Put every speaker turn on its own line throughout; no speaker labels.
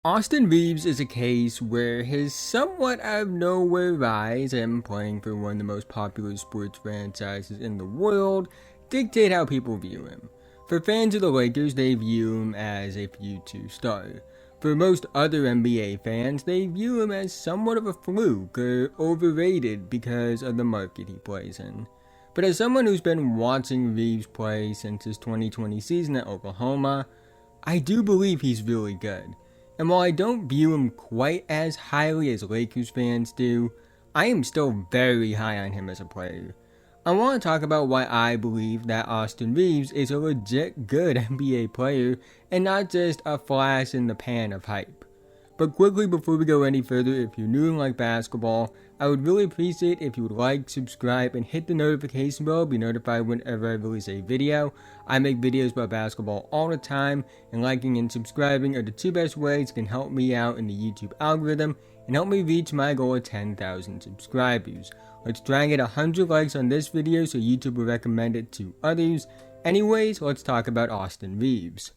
Austin Reaves is a case where his somewhat out of nowhere rise and playing for one of the most popular sports franchises in the world dictate how people view him. For fans of the Lakers, they view him as a future star. For most other NBA fans, they view him as somewhat of a fluke or overrated because of the market he plays in. But as someone who's been watching Reeves play since his 2020 season at Oklahoma, I do believe he's really good. And while I don't view him quite as highly as Lakers fans do, I am still very high on him as a player. I want to talk about why I believe that Austin Reaves is a legit good NBA player and not just a flash in the pan of hype. But quickly before we go any further, if you're new and like basketball, I would really appreciate if you would like, subscribe, and hit the notification bell to be notified whenever I release a video. I make videos about basketball all the time, and liking and subscribing are the two best ways that can help me out in the YouTube algorithm and help me reach my goal of 10,000 subscribers. Let's try and get 100 likes on this video so YouTube will recommend it to others. Anyways, let's talk about Austin Reaves.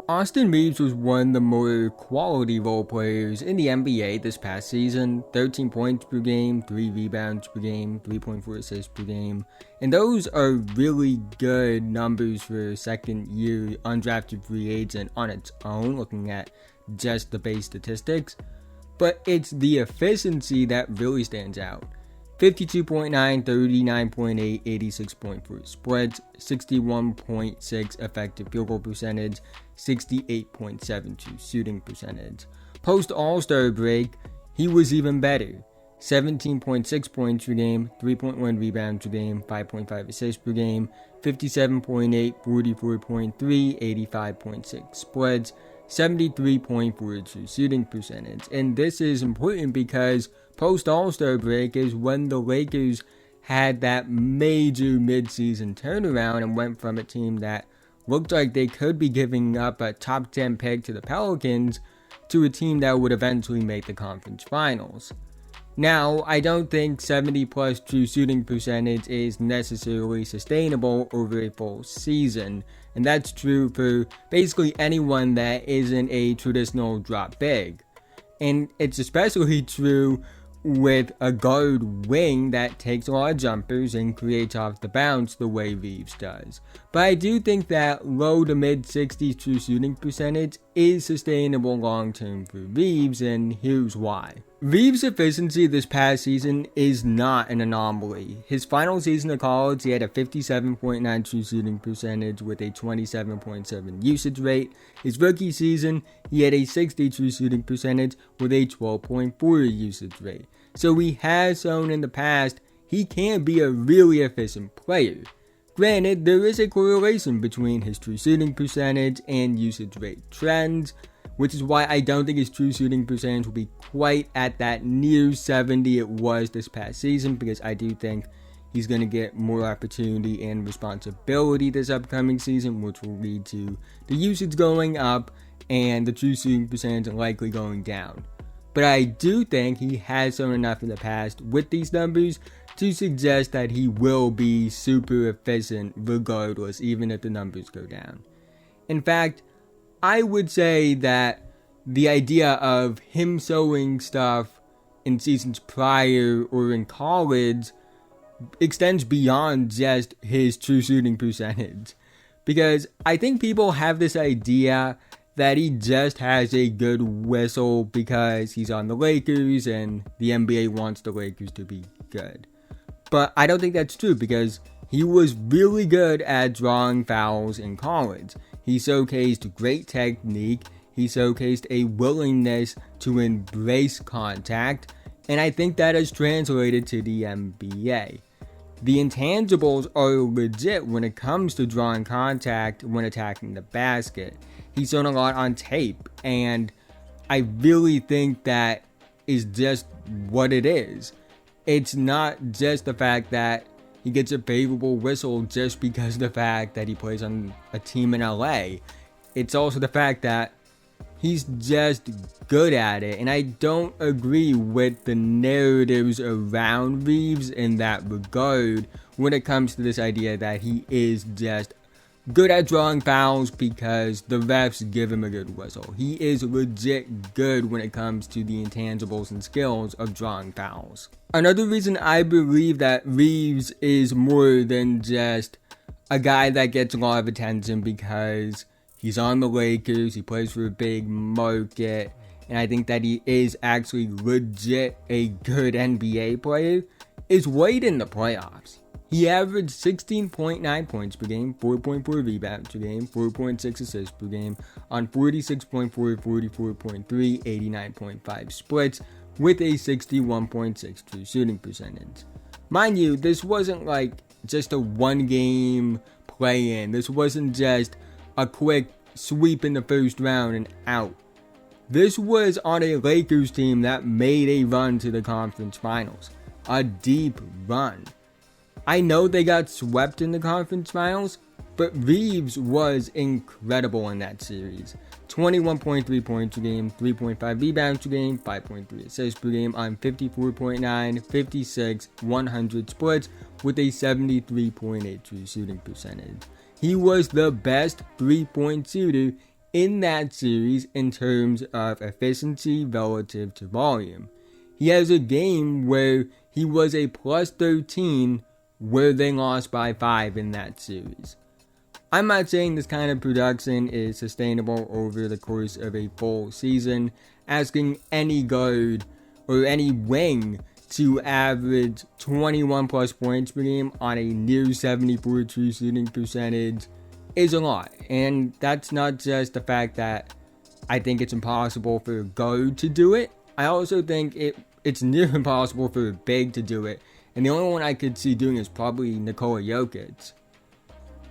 Austin Reaves was one of the more quality role players in the NBA this past season. 13 points per game, 3 rebounds per game, 3.4 assists per game. And those are really good numbers for a second year undrafted free agent on its own, looking at just the base statistics. But it's the efficiency that really stands out. 52.9, 39.8, 86.4 spreads, 61.6 effective field goal percentage, 68.72 shooting percentage. Post All-Star break, he was even better. 17.6 points per game, 3.1 rebounds per game, 5.5 assists per game, 57.8, 44.3, 85.6 spreads, 73.4 true shooting percentage. And this is important because post All-Star break is when the Lakers had that major midseason turnaround and went from a team that looked like they could be giving up a top 10 pick to the Pelicans to a team that would eventually make the conference finals. Now, I don't think 70 plus true shooting percentage is necessarily sustainable over a full season, and that's true for basically anyone that isn't a traditional drop big. And it's especially true with a guard wing that takes a lot of jumpers and creates off the bounce the way Reeves does. But I do think that low to mid 60s true shooting percentage is sustainable long term for Reeves, and here's why. Reeves' efficiency this past season is not an anomaly. His final season of college, he had a 57.9 true shooting percentage with a 27.7 usage rate. His rookie season, he had a 60 true shooting percentage with a 12.4 usage rate. So he has shown in the past he can be a really efficient player. Granted, there is a correlation between his true shooting percentage and usage rate trends, which is why I don't think his true shooting percentage will be quite at that near 70 it was this past season, because I do think he's going to get more opportunity and responsibility this upcoming season, which will lead to the usage going up and the true shooting percentage likely going down. But I do think he has shown enough in the past with these numbers to suggest that he will be super efficient regardless, even if the numbers go down. In fact, I would say that the idea of him showing stuff in seasons prior or in college extends beyond just his true shooting percentage. Because I think people have this idea that he just has a good whistle because he's on the Lakers and the NBA wants the Lakers to be good. But I don't think that's true, because he was really good at drawing fouls in college. He showcased great technique, he showcased a willingness to embrace contact, and I think that has translated to the NBA. The intangibles are legit when it comes to drawing contact when attacking the basket. He's shown a lot on tape, and I really think that is just what it is. It's not just the fact that he gets a favorable whistle just because of the fact that he plays on a team in LA. It's also the fact that he's just good at it, and I don't agree with the narratives around Reeves in that regard when it comes to this idea that he is just good at drawing fouls because the refs give him a good whistle. He is legit good when it comes to the intangibles and skills of drawing fouls. Another reason I believe that Reeves is more than just a guy that gets a lot of attention because he's on the Lakers, he plays for a big market, and I think that he is actually legit a good NBA player, is late in the playoffs. He averaged 16.9 points per game, 4.4 rebounds per game, 4.6 assists per game on 46.4, 44.3, 89.5 splits with a 61.6 true shooting percentage. Mind you, this wasn't like just a one-game play-in. This wasn't just a quick sweep in the first round and out. This was on a Lakers team that made a run to the conference finals. A deep run. I know they got swept in the conference finals, but Reeves was incredible in that series. 21.3 points per game, 3.5 rebounds per game, 5.3 assists per game on 54.9, 56, 100 splits with a 73.8 true shooting percentage. He was the best three-point shooter in that series in terms of efficiency relative to volume. He has a game where he was a plus 13 where they lost by 5 in that series. I'm not saying this kind of production is sustainable over the course of a full season. Asking any guard or any wing to average 21 plus points per game on a near 74 true shooting percentage is a lot. And that's not just the fact that I think it's impossible for a guard to do it. I also think it's near impossible for a big to do it. And the only one I could see doing is probably Nikola Jokic.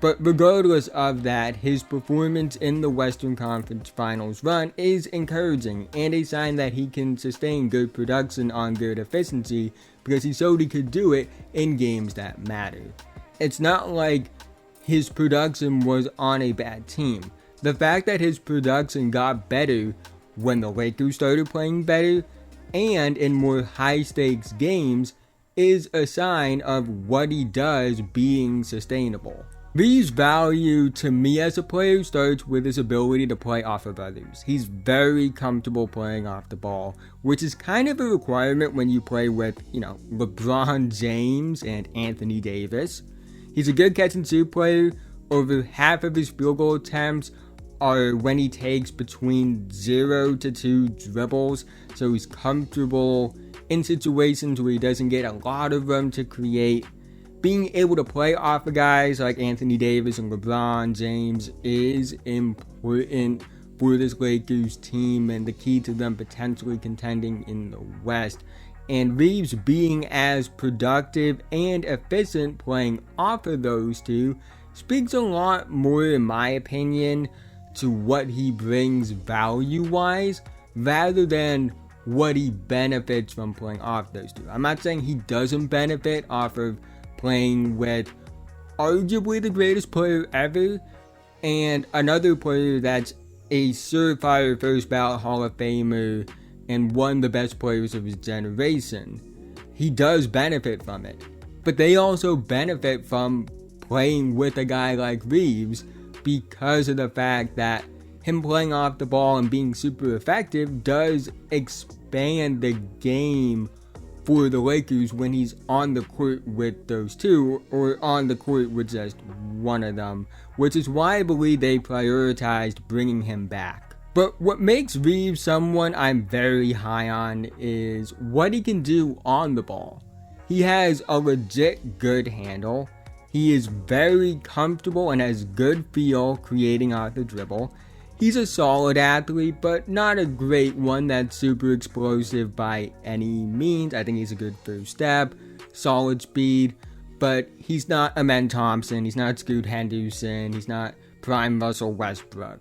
But regardless of that, his performance in the Western Conference Finals run is encouraging and a sign that he can sustain good production on good efficiency because he showed he could do it in games that matter. It's not like his production was on a bad team. The fact that his production got better when the Lakers started playing better and in more high-stakes games is a sign of what he does being sustainable. Reeves' value to me as a player starts with his ability to play off of others. He's very comfortable playing off the ball, which is kind of a requirement when you play with, LeBron James and Anthony Davis. He's a good catch and shoot player. Over half of his field goal attempts are when he takes between 0 to 2 dribbles, so he's comfortable in situations where he doesn't get a lot of room to create. Being able to play off of guys like Anthony Davis and LeBron James is important for this Lakers team and the key to them potentially contending in the West. And Reeves being as productive and efficient playing off of those two speaks a lot more, in my opinion, to what he brings value-wise rather than what he benefits from playing off those two. I'm not saying he doesn't benefit off of playing with arguably the greatest player ever and another player that's a surefire first ballot Hall of Famer and one of the best players of his generation. He does benefit from it. But they also benefit from playing with a guy like Reeves because of the fact that him playing off the ball and being super effective does expand the game for the Lakers when he's on the court with those two or on the court with just one of them, which is why I believe they prioritized bringing him back. But what makes Reeves someone I'm very high on is what he can do on the ball. He has a legit good handle. He is very comfortable and has good feel creating off the dribble. He's a solid athlete, but not a great one that's super explosive by any means. I think he's a good first step, solid speed, but he's not Amen Thompson, he's not Scoot Henderson, he's not prime Russell Westbrook.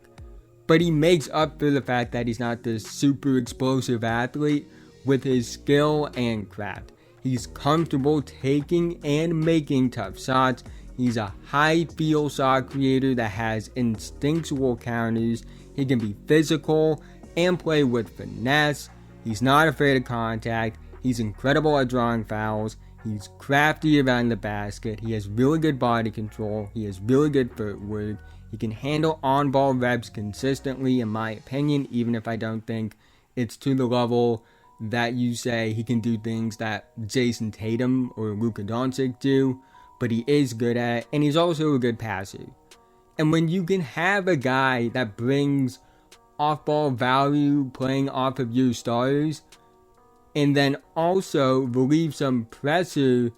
But he makes up for the fact that he's not this super explosive athlete with his skill and craft. He's comfortable taking and making tough shots. He's a high feel shot creator that has instinctual counters. He can be physical and play with finesse. He's not afraid of contact. He's incredible at drawing fouls. He's crafty around the basket. He has really good body control. He has really good footwork. He can handle on-ball reps consistently, in my opinion, even if I don't think it's to the level that you say he can do things that Jason Tatum or Luka Doncic do. But he is good at it, and he's also a good passer. And when you can have a guy that brings off-ball value playing off of your stars, and then also relieve some pressure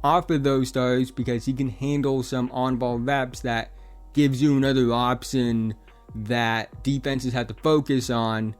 off of those stars because he can handle some on-ball reps that gives you another option that defenses have to focus on,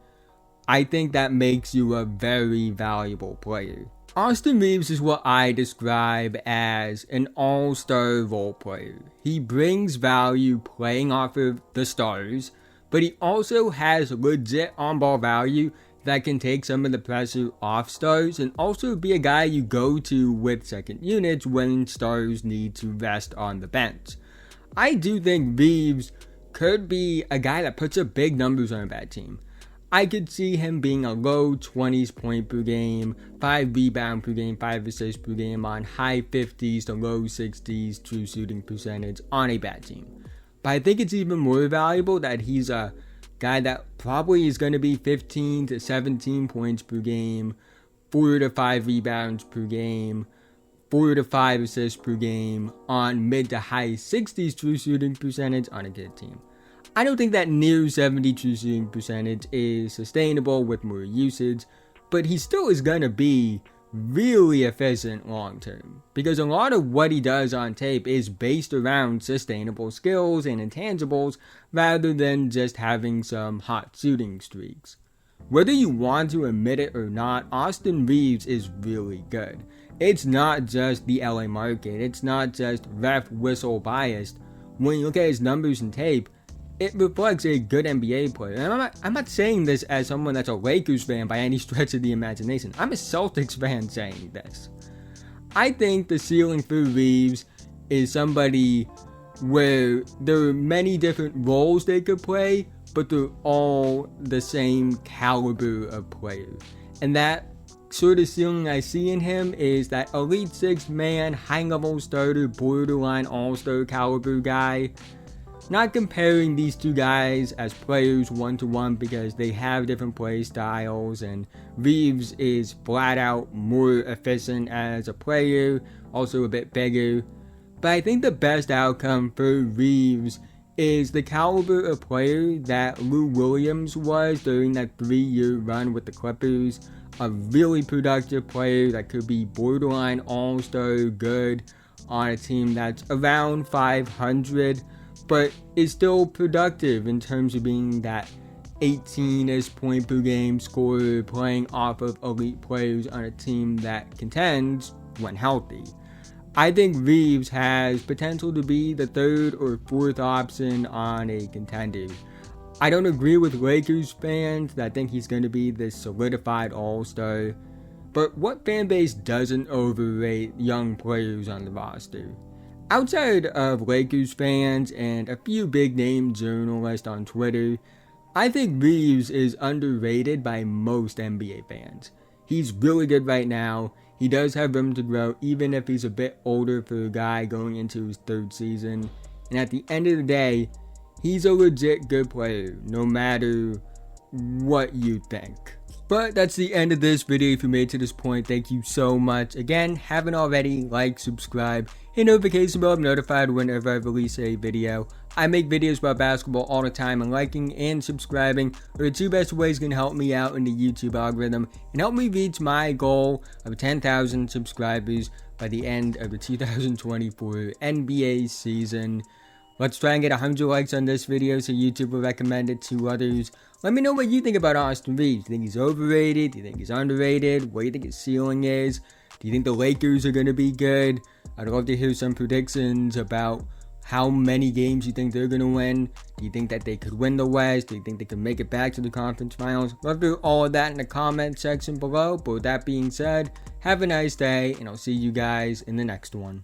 I think that makes you a very valuable player. Austin Reaves is what I describe as an all-star role player. He brings value playing off of the stars, but he also has legit on-ball value that can take some of the pressure off stars and also be a guy you go to with second units when stars need to rest on the bench. I do think Reeves could be a guy that puts up big numbers on a bad team. I could see him being a low 20s point per game, 5 rebound per game, 5 assists per game on high 50s to low 60s true shooting percentage on a bad team. But I think it's even more valuable that he's a guy that probably is going to be 15 to 17 points per game, 4 to 5 rebounds per game, 4 to 5 assists per game on mid to high 60s true shooting percentage on a good team. I don't think that near 70 true shooting percentage is sustainable with more usage, but he still is going to be really efficient long term because a lot of what he does on tape is based around sustainable skills and intangibles rather than just having some hot shooting streaks. Whether you want to admit it or not, Austin Reaves is really good. It's not just the LA market, it's not just ref whistle biased. When you look at his numbers and tape, it reflects a good NBA player. And I'm not saying this as someone that's a Lakers fan by any stretch of the imagination. I'm a Celtics fan saying this. I think the ceiling for Reeves is somebody where there are many different roles they could play, but they're all the same caliber of player. And that sort of ceiling I see in him is that elite 6-man, high-level starter, borderline all-star caliber guy. Not comparing these two guys as players one-to-one because they have different play styles and Reeves is flat out more efficient as a player, also a bit bigger. But I think the best outcome for Reeves is the caliber of player that Lou Williams was during that 3-year run with the Clippers. A really productive player that could be borderline all-star good on a team that's around 500. But is still productive in terms of being that 18-ish point per game scorer playing off of elite players on a team that contends when healthy. I think Reeves has potential to be the 3rd or 4th option on a contender. I don't agree with Lakers fans that think he's going to be this solidified all-star, but what fan base doesn't overrate young players on the roster? Outside of Lakers fans and a few big-name journalists on Twitter, I think Reeves is underrated by most NBA fans. He's really good right now. He does have room to grow even if he's a bit older for a guy going into his 3rd season. And at the end of the day, he's a legit good player, no matter what you think. But that's the end of this video. If you made it to this point, thank you so much. Again, haven't already, like, subscribe, hit notification bell to be notified whenever I release a video. I make videos about basketball all the time, and liking and subscribing are the 2 best ways going to help me out in the YouTube algorithm and help me reach my goal of 10,000 subscribers by the end of the 2024 NBA season. Let's try and get 100 likes on this video so YouTube will recommend it to others. Let me know what you think about Austin Reaves. Do you think he's overrated? Do you think he's underrated? What do you think his ceiling is? Do you think the Lakers are going to be good? I'd love to hear some predictions about how many games you think they're going to win. Do you think that they could win the West? Do you think they could make it back to the conference finals? Love to hear all of that in the comment section below. But with that being said, have a nice day, and I'll see you guys in the next one.